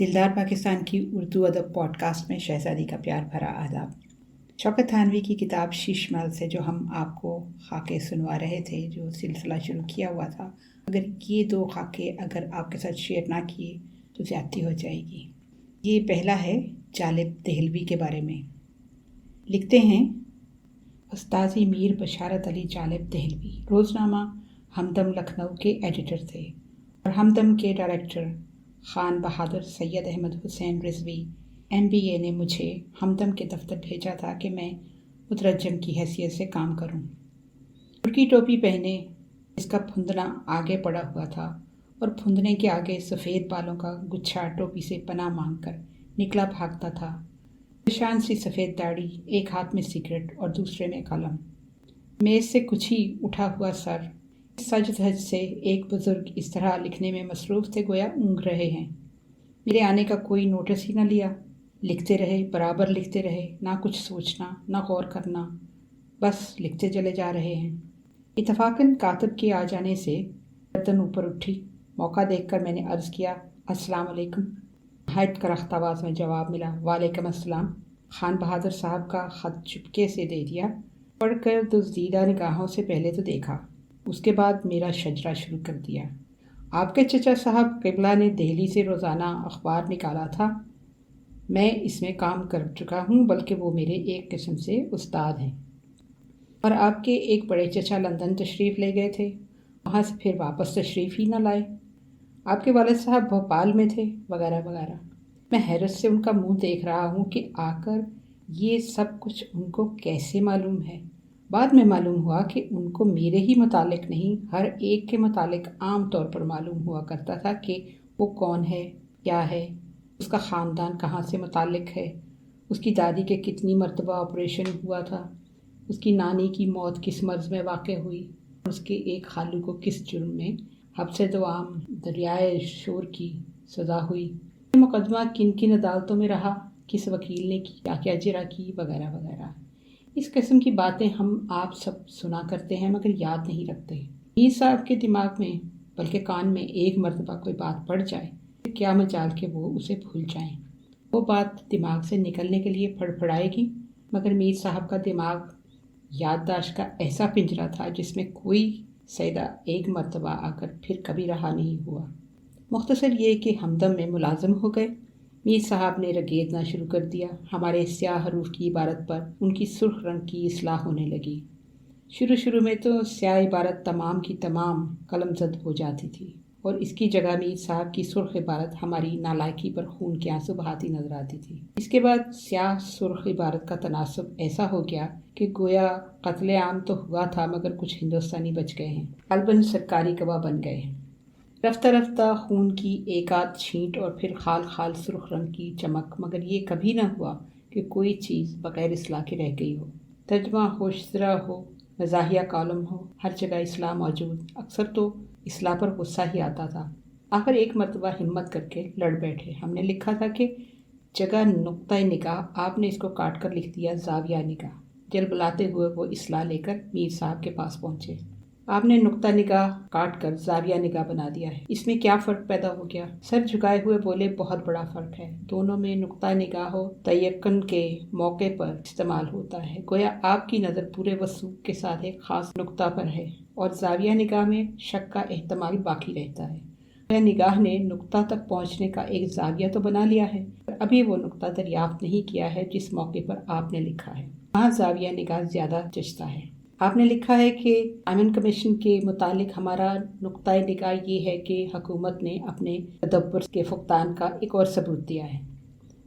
दिलदार पाकिस्तान की उर्दू अदब पॉडकास्ट में शहज़ादी का प्यार भरा आदाब। शौकत थानवी की किताब शीशमहल से जो हम आपको खाके सुनवा रहे थे, जो सिलसिला शुरू किया हुआ था, अगर ये दो खाके अगर आपके साथ शेयर ना किए तो ज़्यादती हो जाएगी। ये पहला है जालिब देहलवी के बारे में। लिखते हैं उस्ताज़ मीर बशारत अली जालिब देहलवी रोज़नामा हमदम लखनऊ के एडिटर थे और हमदम के डायरेक्टर खान बहादुर सैयद अहमद हुसैन रिजवी MBA ने मुझे हमदम के दफ्तर भेजा था कि मैं मुतरजम की हैसियत से काम करूं। तुर्की टोपी पहने, इसका फुंदना आगे पड़ा हुआ था और फुंदने के आगे सफ़ेद बालों का गुच्छा टोपी से पनाह मांगकर निकला भागता था। निशान सी सफ़ेद दाढ़ी, एक हाथ में सिगरेट और दूसरे में कलम, मेज़ से कुछ ही उठा हुआ सर। सज धज से एक बुज़ुर्ग इस तरह लिखने में मसरूफ़ थे गोया ऊँघ रहे हैं। मेरे आने का कोई नोटिस ही न लिया। लिखते रहे, बराबर लिखते रहे, ना कुछ सोचना ना गौर करना, बस लिखते चले जा रहे हैं। इत्तफ़ाक़न कातिब के आ जाने से गर्दन ऊपर उठी। मौका देखकर मैंने अर्ज़ किया, अस्सलाम वालेकुम। नहायत करख्त आवाज़ में जवाब मिला, वालेकुम अस्सलाम। खान बहादुर साहब का ख़त चुपके से दे दिया। पढ़कर दुज़दीदा निगाहों से पहले तो देखा, उसके बाद मेरा शजरा शुरू कर दिया। आपके चचा साहब क़िबला ने दिल्ली से रोज़ाना अखबार निकाला था। मैं इसमें काम कर चुका हूँ, बल्कि वो मेरे एक किस्म से उस्ताद हैं। और आपके एक बड़े चचा लंदन तशरीफ़ ले गए थे, वहाँ से फिर वापस तशरीफ़ ही न लाए। आपके वालिद साहब भोपाल में थे, वगैरह वगैरह। मैं हैरत से उनका मुंह देख रहा हूँ कि आकर ये सब कुछ उनको कैसे मालूम है। बाद में मालूम हुआ कि उनको मेरे ही मुतालिक नहीं, हर एक के मुतालिक आम तौर पर मालूम हुआ करता था कि वो कौन है, क्या है, उसका ख़ानदान कहाँ से मुतालिक है, उसकी दादी के कितनी मरतबा ऑपरेशन हुआ था, उसकी नानी की मौत किस मर्ज़ में वाक़ हुई, उसके एक खालू को किस जुर्म में हब्से दो आम दरियाए शोर की सज़ा हुई, मुकदमा किन किन अदालतों में रहा, किस वकील ने क्या क्या जिरा की, वगैरह वगैरह। इस किस्म की बातें हम आप सब सुना करते हैं मगर याद नहीं रखते। मीर साहब के दिमाग में बल्कि कान में एक मरतबा कोई बात पड़ जाए तो क्या मजाल के वो उसे भूल जाएं। वो बात दिमाग से निकलने के लिए फड़फड़ाएगी, मगर मीर साहब का दिमाग याददाश्त का ऐसा पिंजरा था जिसमें कोई सैदा एक मरतबा आकर फिर कभी रहा नहीं हुआ। मुख्तसर ये कि हमदम में मुलाजिम हो गए। मीर साहब ने रगेदना शुरू कर दिया। हमारे स्याह हरूफ की इबारत पर उनकी सुर्ख रंग की इस्लाह होने लगी। शुरू में तो स्याह इबारत तमाम की तमाम कलमजद हो जाती थी और इसकी जगह मीर साहब की सुर्ख इबारत हमारी नालायकी पर खून के आंसू बहाती नजर आती थी। इसके बाद स्याह सुर्ख इबारत का तनासुब ऐसा हो गया कि गोया कत्ले आम तो हुआ था मगर कुछ हिंदुस्तानी बच गए हैं, अलबन सरकारी गवाह बन गए हैं। रफ्ता रफ्ता खून की एक आध छींट और फिर खाल खाल सुर्ख रंग की चमक, मगर ये कभी न हुआ कि कोई चीज़ बग़ैर इस्लाह के रह गई हो। तर्जमा हो, शरा हो, मज़ाहिया कॉलम हो, हर जगह इस्लाह मौजूद। अक्सर तो इस्लाह पर गुस्सा ही आता था। आखिर एक मरतबा हिम्मत करके लड़ बैठे। हमने लिखा था कि जगह नुक्ता निगाह, आपने इसको काट कर लिख दिया ज़ाविया निगाह। जलबलाते हुए वो इस्लाह लेकर मीर साहब के पास पहुँचे। आपने नुक्ता निगाह काट कर ज़ाविया निगाह बना दिया है, इसमें क्या फ़र्क पैदा हो गया? सर झुकाए हुए बोले, बहुत बड़ा फ़र्क है। दोनों में नुक्ता निगाह तयक्कन के मौके पर इस्तेमाल होता है। गोया आपकी नज़र पूरे वसूख के साथ एक ख़ास नुक्ता पर है और ज़ाविया निगाह में शक का एहतमाल बाकी रहता है। गोया निगाह ने नुक्ता तक पहुँचने का एक ज़ाविया तो बना लिया है, पर अभी वो नुक्ता दरियाफ्त नहीं किया है जिस मौके पर आपने लिखा है। वहाँ ज़ाविया निगाह ज़्यादा जचता है। आपने लिखा है कि आमिन कमीशन के मुतालिक हमारा नुक्ता निगाह ये है कि हुकूमत ने अपने तदब्बर के फुकदान का एक और सबूत दिया है।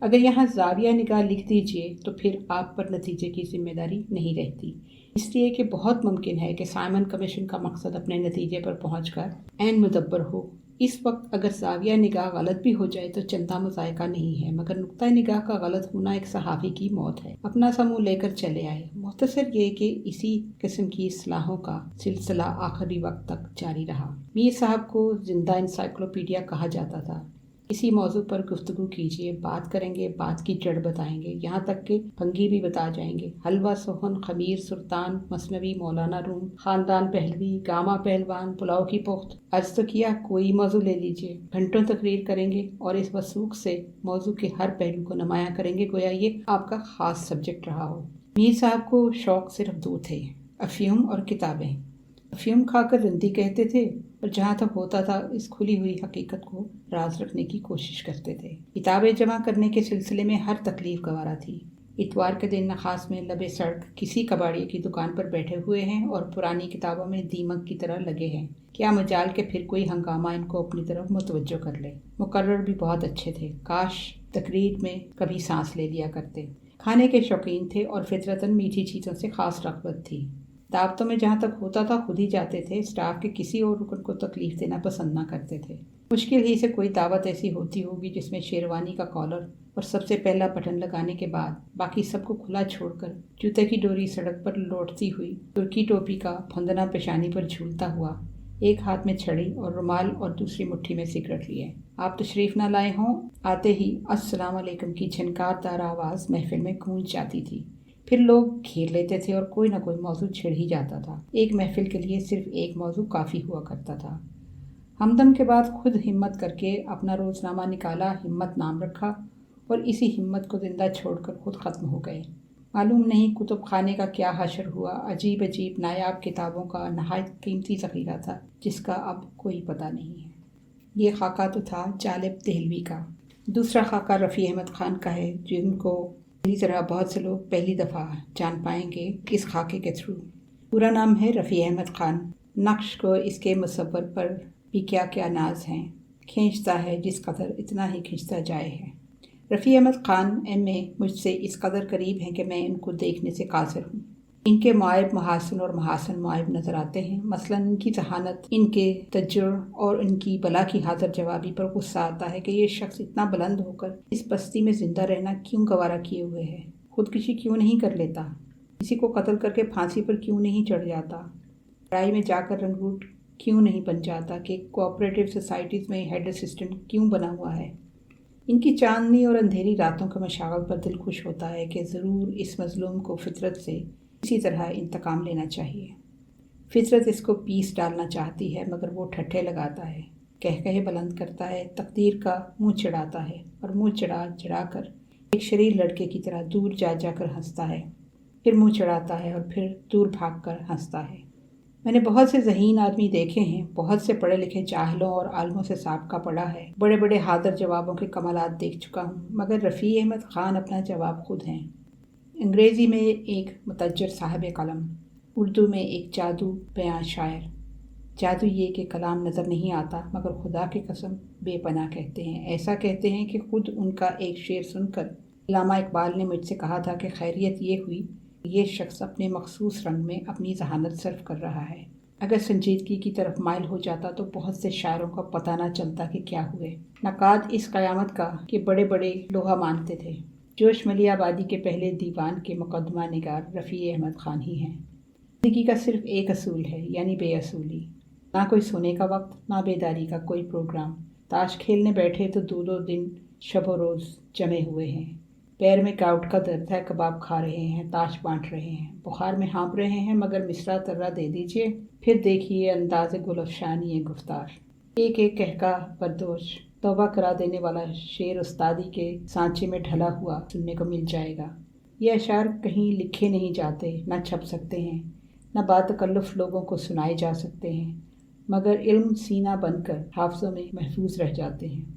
अगर यहाँ ज़ाविया निगाह लिख दीजिए तो फिर आप पर नतीजे की जिम्मेदारी नहीं रहती, इसलिए कि बहुत मुमकिन है कि साइमन कमीशन का मकसद अपने नतीजे पर पहुँचकर ऐन मुदब्बर हो। इस वक्त अगर ज़ाविया निगाह गलत भी हो जाए तो चंदा मुज़ायका नहीं है, मगर नुक्ता निगाह का गलत होना एक सहाफ़ी की मौत है। अपना सा मुँह लेकर चले आए। मुख्तसर ये कि इसी किस्म की इस्लाहों का सिलसिला आखिरी वक्त तक जारी रहा। मीर साहब को जिंदा इंसाइक्लोपीडिया कहा जाता था। इसी मौजू पर गुफ्तगू कीजिए, बात करेंगे, बात की जड़ बताएंगे, यहाँ तक कि भंगी भी बता जाएंगे। हलवा, सोहन, खमीर, सुल्तान, मसनवी, मौलाना रूम, खानदान पहलवी, गामा पहलवान, पुलाव की पुख्त। अर्ज तो किया, कोई मौजू ले लीजिए। घंटों तकरीर करेंगे और इस वसूख से मौजू के हर पहलू को नुमायां करेंगे गोया ये आपका खास सब्जेक्ट रहा हो। मीर साहब को शौक सिर्फ दो थे, अफीम और किताबें। अफीम खाकर रंदी कहते थे और जहाँ तक होता था इस खुली हुई हकीकत को राज रखने की कोशिश करते थे। किताबें जमा करने के सिलसिले में हर तकलीफ गवारा थी। इतवार के दिन नखास में लबे सड़क किसी कबाड़िए की दुकान पर बैठे हुए हैं और पुरानी किताबों में दीमक की तरह लगे हैं। क्या मजाल के फिर कोई हंगामा इनको अपनी तरफ मुतवज्जो कर ले। मुकर्रर भी बहुत अच्छे थे, काश तकरीर में कभी सांस ले लिया करते। खाने के शौकीन थे और फितरतन मीठी चीज़ों से खास रग़बत थी। दावतों में जहाँ तक होता था खुद ही जाते थे, स्टाफ के किसी और रुकन को तकलीफ देना पसंद ना करते थे। मुश्किल ही से कोई दावत ऐसी होती होगी जिसमें शेरवानी का कॉलर और सबसे पहला बटन लगाने के बाद बाकी सबको खुला छोड़कर जूते की डोरी सड़क पर लौटती हुई, तुर्की टोपी का फंदना पेशानी पर झूलता हुआ, एक हाथ में छड़ी और रुमाल और दूसरी मुट्ठी में सिगरेट लिए। आप तशरीफ ना लाए हों, आते ही अस्सलाम वालेकुम की झनकारदार आवाज़ महफिल में गूंज जाती थी। फिर लोग घेर लेते थे और कोई ना कोई मौजू छिड़ ही जाता था। एक महफिल के लिए सिर्फ एक मौजू काफ़ी हुआ करता था। हमदम के बाद खुद हिम्मत करके अपना रोज़नामा निकाला, हिम्मत नाम रखा और इसी हिम्मत को जिंदा छोड़कर खुद ख़त्म हो गए। मालूम नहीं कुतुब खाने का क्या हशर हुआ। अजीब अजीब नायाब किताबों का नहायत कीमती ज़ख़ीरा था जिसका अब कोई पता नहीं है। ये खाका तो था जालिब देहलवी का। दूसरा खाका रफ़ी अहमद ख़ान का है, जिनको मेरी तरह बहुत से लोग पहली दफ़ा जान पाएंगे इस खाके के थ्रू। पूरा नाम है रफ़ी अहमद ख़ान। नक्श को इसके मुसव्वर पर भी क्या क्या नाज हैं, खींचता है जिस कदर इतना ही खींचता जाए है। रफ़ी अहमद ख़ान MA मुझसे इस कदर करीब हैं कि मैं इनको देखने से कासिर हूँ। इनके मायब महासन और महासन मायब नज़र आते हैं। मसलन इनकी जहानत, इनके तजुर और इनकी बला की हाजिर जवाबी पर गुस्सा आता है कि ये शख्स इतना बुलंद होकर इस बस्ती में ज़िंदा रहना क्यों गवारा किए हुए है। खुदकुशी क्यों नहीं कर लेता, किसी को कत्ल करके फांसी पर क्यों नहीं चढ़ जाता, पढ़ाई में जाकर रंगरूट क्यों नहीं बन जाता, कि कोऑपरेटिव सोसाइटीज़ में हेड असिस्टेंट क्यों बना हुआ है। इनकी चांदनी और अंधेरी रातों के मशागल पर दिल खुश होता है कि ज़रूर इस मज़लूम को फितरत से इसी तरह इंतकाम लेना चाहिए। फितरत इसको पीस डालना चाहती है मगर वो ठट्ठे लगाता है, कह कहे बुलंद करता है, तकदीर का मुंह चढ़ाता है और मुंह चढ़ा कर एक शरीर लड़के की तरह दूर जा जाकर हंसता है, फिर मुंह चढ़ाता है और फिर दूर भाग कर हंसता है। मैंने बहुत से ज़हीन आदमी देखे हैं, बहुत से पढ़े लिखे जाहिलों और आलमों से साबका पढ़ा है, बड़े बड़े हादर जवाबों के कमालात देख चुका हूँ, मगर रफ़ी अहमद ख़ान अपना जवाब खुद हैं। अंग्रेज़ी में एक मुतज्जर साहिब कलम, उर्दू में एक जादू बयां शायर। जादू ये कि कलाम नज़र नहीं आता मगर खुदा की कसम बेपनाह कहते हैं। ऐसा कहते हैं कि ख़ुद उनका एक शेर सुनकर अल्लामा इकबाल ने मुझसे कहा था कि खैरियत ये हुई ये शख्स अपने मखसूस रंग में अपनी जहानत सर्व कर रहा है। अगर संजीदगी की तरफ माइल हो जाता तो बहुत से शायरों का पता ना चलता कि क्या हुए। नकाद इस क़यामत का कि बड़े बड़े लोहा मानते थे। जोश मलियाबादी के पहले दीवान के मुकदमा निगार रफ़ी अहमद ख़ान ही हैं। ज़िंदगी का सिर्फ एक असूल है, यानी बेअसूली। ना कोई सोने का वक्त, ना बेदारी का कोई प्रोग्राम। ताश खेलने बैठे तो दो दिन शब व रोज़ जमे हुए हैं। पैर में गाउट का दर्द है, कबाब खा रहे हैं, ताश बांट रहे हैं, बुखार में हाँप रहे हैं, मगर मिसरा तर्रा दे दीजिए, फिर देखिए अंदाज़े गुलफशानी गुफ्तार। एक एक कहका बरदोश तौबा करा देने वाला शेर उस्तादी के सांचे में ढला हुआ सुनने को मिल जाएगा। ये अशार कहीं लिखे नहीं जाते, न छप सकते हैं, न बातकल्लुफ़ लोगों को सुनाए जा सकते हैं, मगर इल्म सीना बनकर हाफ़ज़ों में महफूज रह जाते हैं।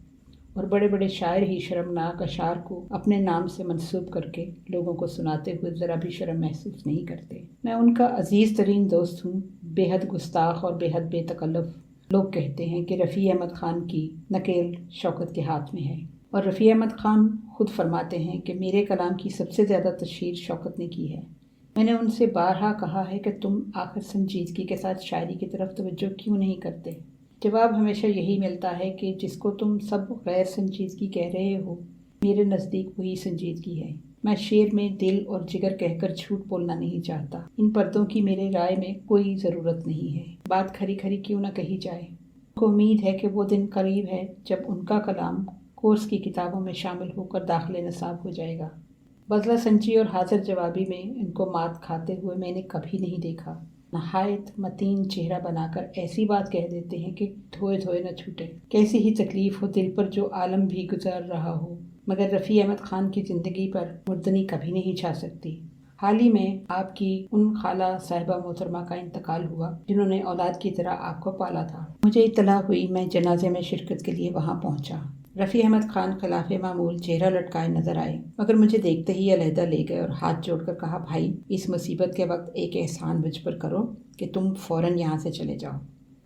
और बड़े बड़े शायर ही शर्मनाक अशार को अपने नाम से मंसूब करके लोगों को सुनाते हुए ज़रा भी शर्म महसूस नहीं करते। मैं उनका अजीज़ तरीन दोस्त हूँ, बेहद गुस्ताख और बेहद बेतकल्लुफ़। लोग कहते हैं कि रफ़ी अहमद ख़ान की नकेल शौकत के हाथ में है, और रफ़ी अहमद ख़ान खुद फरमाते हैं कि मेरे कलाम की सबसे ज़्यादा तशहीर शौकत ने की है। मैंने उनसे बारहा कहा है कि तुम आखिर संजीदगी के साथ शायरी की तरफ तवज्जो क्यों नहीं करते। जवाब हमेशा यही मिलता है कि जिसको तुम सब गैर संजीदगी कह रहे हो, मेरे नज़दीक वही संजीदगी है। मैं शेर में दिल और जिगर कहकर झूठ बोलना नहीं चाहता। इन पर्दों की मेरे राय में कोई ज़रूरत नहीं है। बात खरी खरी क्यों न कही जाए। उनको उम्मीद है कि वो दिन करीब है जब उनका कलाम کورس کی کتابوں میں شامل ہو کر داخلے نصاب ہو جائے گا۔ بدلہ سنچی اور حاضر جوابی میں ان کو مات کھاتے ہوئے میں نے کبھی نہیں دیکھا۔ نہایت متین چہرہ بنا کر ایسی بات کہہ دیتے ہیں کہ دھوئے دھوئے نہ چھوٹے۔ کیسی ہی تکلیف ہو دل پر جو عالم بھی گزر رہا ہو، مگر رفیع احمد خان کی زندگی پر مردنی کبھی نہیں چھا سکتی۔ حال ہی میں آپ کی ان خالہ صاحبہ محترمہ کا انتقال ہوا جنہوں نے اولاد کی طرح آپ کو پالا تھا۔ مجھے اطلاع ہوئی، میں جنازے میں شرکت کے لیے وہاں پہنچا۔ رفیع احمد خان خلاف معمول چہرہ لٹکائے نظر آئے، مگر مجھے دیکھتے ہی علیحدہ لے گئے اور ہاتھ جوڑ کر کہا، بھائی اس مصیبت کے وقت ایک احسان مجھ پر کرو کہ تم فوراً یہاں سے چلے جاؤ۔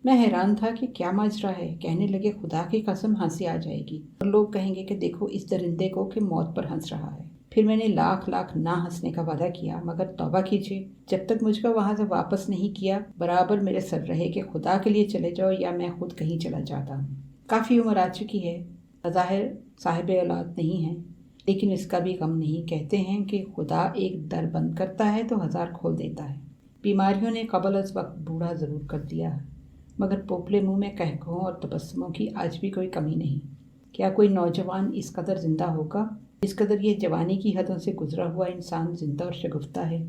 میں حیران تھا کہ کیا ماجرا ہے۔ کہنے لگے، خدا کی قسم ہنسی آ جائے گی اور لوگ کہیں گے کہ دیکھو اس درندے کو کہ موت پر ہنس رہا ہے۔ پھر میں نے لاکھ نہ ہنسنے کا وعدہ کیا، مگر توبہ کیجیے، جب تک مجھ کو وہاں سے واپس نہیں کیا برابر میرے سر رہے کہ خدا کے لیے چلے جاؤ یا میں خود کہیں چلا جاتا ہوں۔ کافی عمر آ چکی ہے، بظاہر صاحب اولاد نہیں ہیں، لیکن اس کا بھی غم نہیں۔ کہتے ہیں کہ خدا ایک در بند کرتا ہے تو ہزار کھول دیتا ہے۔ بیماریوں نے قبل از وقت بوڑھا ضرور کر دیا، مگر پوپلے منہ میں قہقہوں اور تبسموں کی آج بھی کوئی کمی نہیں۔ کیا کوئی نوجوان اس قدر زندہ ہوگا جس قدر یہ جوانی کی حدوں سے گزرا ہوا انسان زندہ اور شگفتہ ہے؟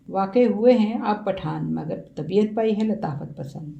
واقع ہوئے ہیں آپ پٹھان، مگر طبیعت پائی ہے لطافت پسند۔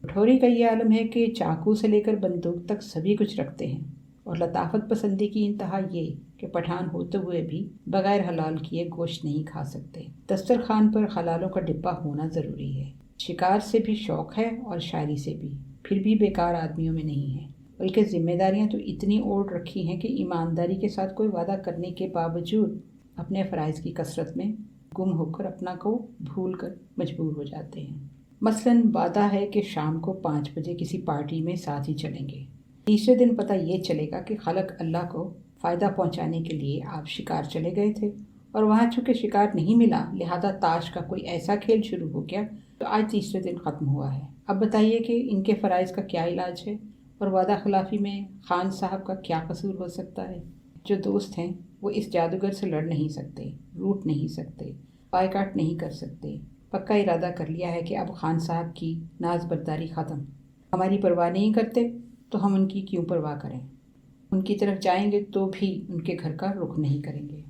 پٹھوری کا یہ عالم ہے کہ چاقو سے لے کر بندوق تک سبھی کچھ رکھتے ہیں، اور لطافت پسندی کی انتہا یہ کہ پٹھان ہوتے ہوئے بھی بغیر حلال کیے گوشت نہیں کھا سکتے۔ دسترخوان پر حلالوں کا ڈبہ ہونا ضروری ہے۔ شکار سے بھی شوق ہے اور شاعری سے بھی، پھر بھی بیکار آدمیوں میں نہیں ہے، بلکہ ذمہ داریاں تو اتنی اوڑھ رکھی ہیں کہ ایمانداری کے ساتھ کوئی وعدہ کرنے کے باوجود اپنے فرائض کی کثرت میں گم ہو کر اپنا کو بھول کر مجبور ہو جاتے ہیں۔ مثلاً وعدہ ہے کہ شام کو 5 بجے کسی پارٹی میں ساتھ ہی چلیں گے۔ تیسرے دن پتہ یہ چلے گا کہ خلق اللہ کو فائدہ پہنچانے کے لیے آپ شکار چلے گئے تھے، اور وہاں چونکہ شکار نہیں ملا لہذا تاش کا کوئی ایسا کھیل شروع ہو گیا جو آج تیسرے دن ختم ہوا ہے۔ اب بتائیے کہ ان کے فرائض کا کیا علاج ہے، اور وعدہ خلافی میں خان صاحب کا کیا قصور ہو سکتا ہے؟ جو دوست ہیں وہ اس جادوگر سے لڑ نہیں سکتے، روٹ نہیں سکتے، بائیکاٹ نہیں کر سکتے۔ پکا ارادہ کر لیا ہے کہ اب خان صاحب کی ناز برداری ختم۔ ہماری پرواہ نہیں کرتے تو ہم ان کی کیوں پرواہ کریں؟ ان کی طرف جائیں گے تو بھی ان کے گھر کا رخ نہیں کریں گے،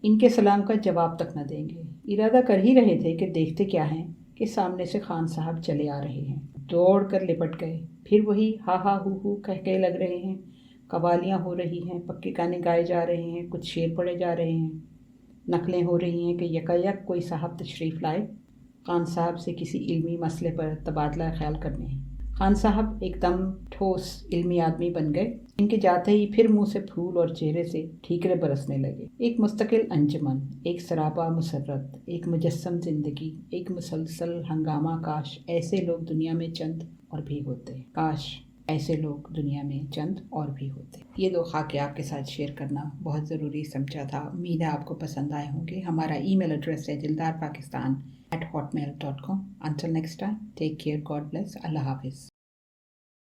ان کے سلام کا جواب تک نہ دیں گے۔ ارادہ کر ہی رہے تھے کہ دیکھتے کیا ہیں کہ سامنے سے خان صاحب چلے آ رہے ہیں۔ دوڑ کر لپٹ گئے، پھر وہی ہا ہا ہو کہے لگ رہے ہیں، قوالیاں ہو رہی ہیں، پکے گانے گائے جا رہے ہیں، کچھ شعر پڑھے جا رہے ہیں، نقلیں ہو رہی ہیں کہ یکایک کوئی صاحب تشریف لائے خان صاحب سے کسی علمی مسئلے پر تبادلہ خیال کرنے۔ خان صاحب ایک دم ٹھوس علمی آدمی بن گئے۔ ان کے جاتے ہی پھر منہ سے پھول اور چہرے سے ٹھیکرے برسنے لگے۔ ایک مستقل انجمن، ایک سراپا مسرت، ایک مجسم زندگی، ایک مسلسل ہنگامہ۔ کاش ایسے لوگ دنیا میں چند اور بھی ہوتے، کاش ایسے لوگ دنیا میں چند اور بھی ہوتے۔ یہ 2 خاکے آپ کے ساتھ شیئر کرنا بہت ضروری سمجھا تھا۔ امید ہے آپ کو پسند آئے ہوں گے۔ ہمارا ای میل ایڈریس ہے dildarpakistan@hotmail.com۔ Until next time, take care, God bless, اللہ حافظ۔